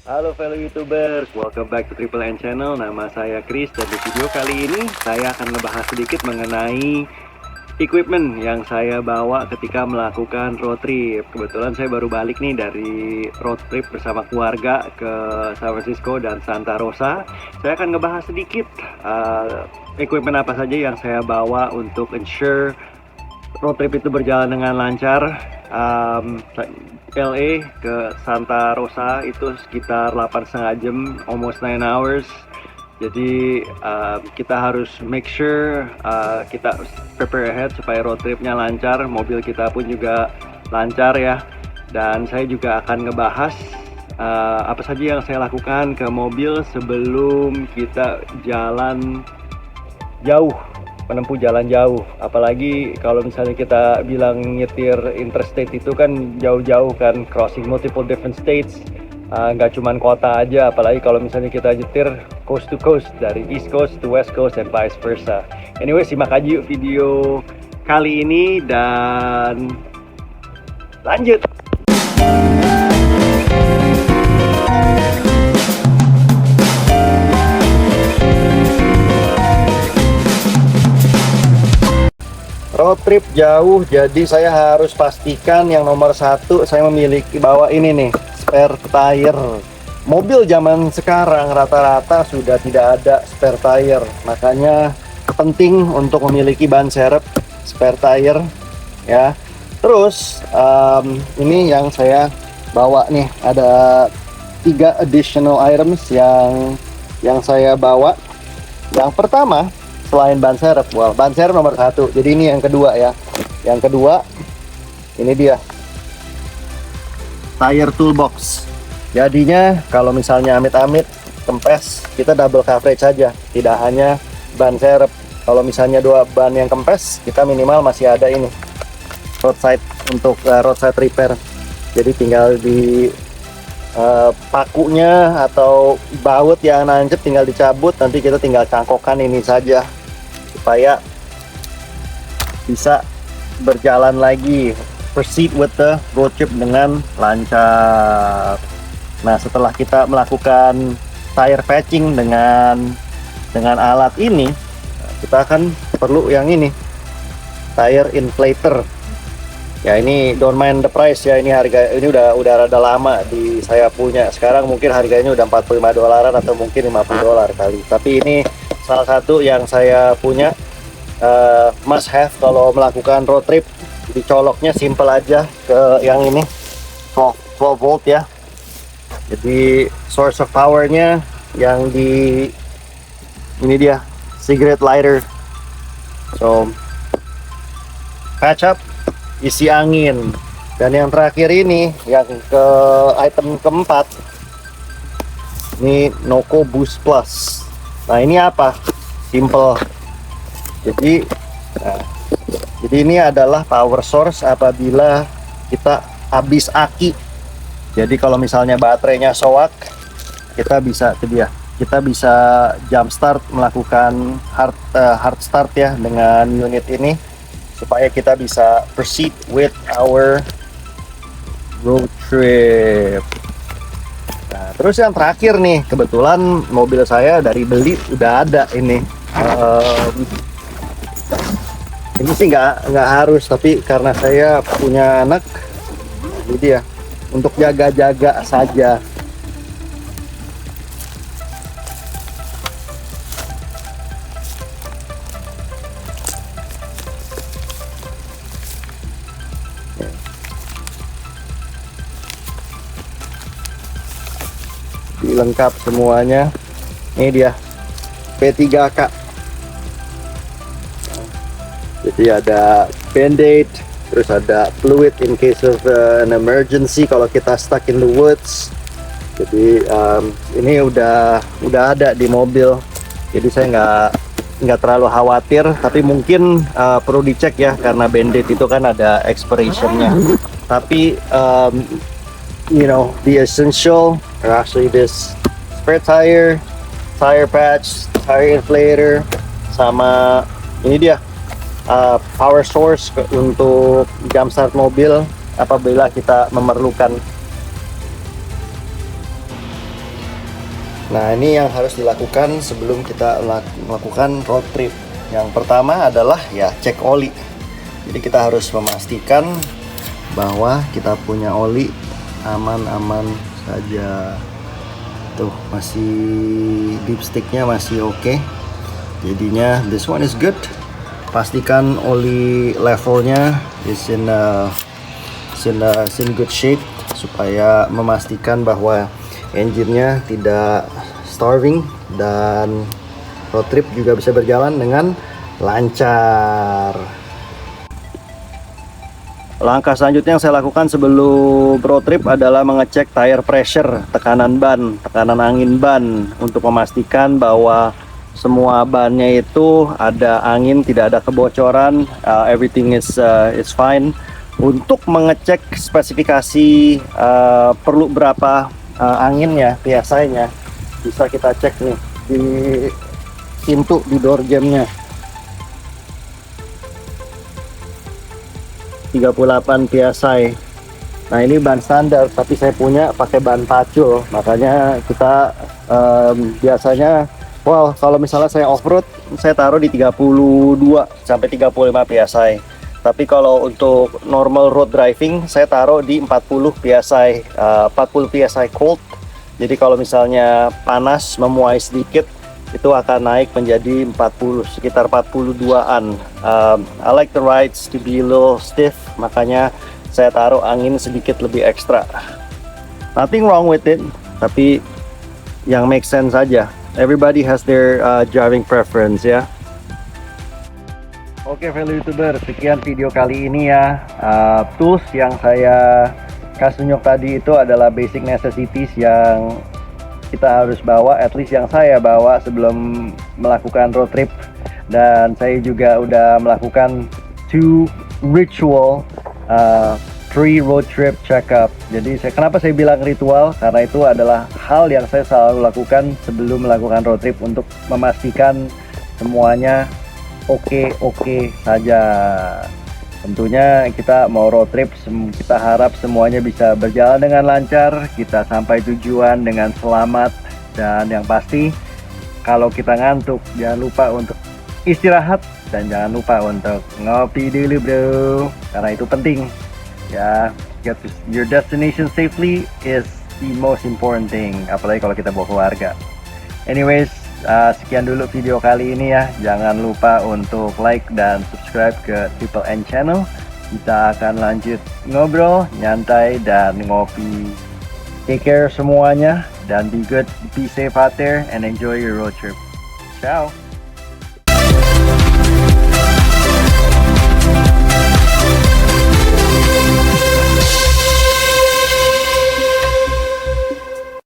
Halo fellow YouTubers, welcome back to Triple N Channel. Nama saya Chris dan di video kali ini saya akan ngebahas sedikit mengenai equipment yang saya bawa ketika melakukan road trip. Kebetulan saya baru balik nih dari road trip bersama keluarga ke San Francisco dan Santa Rosa. Saya akan ngebahas sedikit equipment apa saja yang saya bawa untuk ensure road trip itu berjalan dengan lancar. LA ke Santa Rosa itu sekitar 8,5 jam, almost 9 hours. Jadi kita harus make sure kita prepare ahead supaya road tripnya lancar, mobil kita pun juga lancar ya. Dan saya juga akan ngebahas apa saja yang saya lakukan ke mobil sebelum kita jalan jauh, menempuh jalan jauh. Apalagi kalau misalnya kita bilang nyetir interstate itu kan jauh-jauh kan, crossing multiple different states, nggak cuman kota aja. Apalagi kalau misalnya kita nyetir coast to coast, dari east coast to west coast and vice versa. Anyway, simak aja yuk video kali ini dan lanjut. Road trip jauh, jadi saya harus pastikan yang nomor satu saya memiliki bawa ini nih, spare tire. Mobil zaman sekarang rata-rata sudah tidak ada spare tire, makanya penting untuk memiliki ban serep spare tire ya. Terus ini yang saya bawa nih, ada 3 additional items yang saya bawa. Yang pertama, selain ban serep, ban serep nomor 1. Jadi ini yang kedua ya. Yang kedua, ini dia tire toolbox. Jadinya kalau misalnya amit-amit kempes, kita double coverage saja, tidak hanya ban serep. Kalau misalnya 2 ban yang kempes, kita minimal masih ada ini roadside untuk roadside repair. Jadi tinggal di pakunya atau baut yang nancep tinggal dicabut, nanti kita tinggal cangkokkan ini saja supaya bisa berjalan lagi, proceed with the road trip dengan lancar. Nah, setelah kita melakukan tire patching dengan alat ini, kita akan perlu yang ini, tire inflator. Ya, ini don't mind the price ya, ini harga ini udah rada lama di saya punya. Sekarang mungkin harganya udah $45 atau mungkin $50 kali. Tapi ini salah satu yang saya punya, must have kalau melakukan road trip. Jadi coloknya simple aja ke yang ini, 12 volt ya. Jadi source of powernya yang di ini dia, cigarette lighter. So patch up, isi angin. Dan yang terakhir ini, yang ke item keempat, ini Noco Boost Plus. Nah, ini apa? Simple. Jadi ini adalah power source apabila kita habis aki. Jadi kalau misalnya baterainya soak, kita bisa jump start, melakukan hard start ya dengan unit ini, supaya kita bisa proceed with our road trip. Nah, terus yang terakhir nih, kebetulan mobil saya dari beli udah ada ini. Ini sih nggak harus, tapi karena saya punya anak, jadi ya untuk jaga-jaga saja. Lengkap semuanya. Ini dia P3K. Jadi ada band-aid, terus ada fluid in case of an emergency kalau kita stuck in the woods. Jadi ini udah ada di mobil. Jadi saya nggak terlalu khawatir, tapi mungkin perlu dicek ya, karena band-aid itu kan ada expiration-nya. Tapi you know, the essential are actually this spare tire patch, tire inflator, sama ini dia power source untuk jumpstart mobil apabila kita memerlukan. Nah, ini yang harus dilakukan sebelum kita melakukan road trip. Yang pertama adalah ya cek oli. Jadi kita harus memastikan bahwa kita punya oli aman-aman saja. Tuh, masih dipsticknya masih oke. Jadinya this one is good. Pastikan oli levelnya is in good shape supaya memastikan bahwa engine-nya tidak starving dan road trip juga bisa berjalan dengan lancar. Langkah selanjutnya yang saya lakukan sebelum road trip adalah mengecek tire pressure, tekanan ban, tekanan angin ban, untuk memastikan bahwa semua bannya itu ada angin, tidak ada kebocoran, everything is fine. Untuk mengecek spesifikasi perlu berapa angin ya, biasanya bisa kita cek nih di pintu di door jamnya. 38 PSI. Nah, ini ban standar, tapi saya punya pakai ban pacul, makanya kita biasanya, well, kalau misalnya saya off-road, saya taruh di 32 sampai 35 PSI. Tapi kalau untuk normal road driving, saya taruh di 40 PSI, 40 PSI cold. Jadi kalau misalnya panas memuai sedikit, itu akan naik menjadi 40, sekitar 42an. I like the rides to be a little stiff, makanya saya taruh angin sedikit lebih ekstra. Nothing wrong with it, tapi yang make sense saja. Everybody has their driving preference ya. Oke, fellow YouTuber, sekian video kali ini ya. Tools yang saya kasih tunjuk tadi itu adalah basic necessities yang kita harus bawa, at least yang saya bawa sebelum melakukan road trip. Dan saya juga udah melakukan 2 ritual pre-road trip checkup. Jadi kenapa saya bilang ritual? Karena itu adalah hal yang saya selalu lakukan sebelum melakukan road trip untuk memastikan semuanya oke saja. Tentunya kita mau road trip, kita harap semuanya bisa berjalan dengan lancar, kita sampai tujuan dengan selamat, dan yang pasti kalau kita ngantuk jangan lupa untuk istirahat dan jangan lupa untuk ngopi dulu bro, karena itu penting ya. Get to your destination safely is the most important thing, apalagi kalau kita bawa keluarga. Anyways, sekian dulu video kali ini ya. Jangan lupa untuk like dan subscribe ke Triple N Channel. Kita akan lanjut ngobrol, nyantai, dan ngopi. Take care semuanya, dan be good, be safe out there, and enjoy your road trip. Ciao!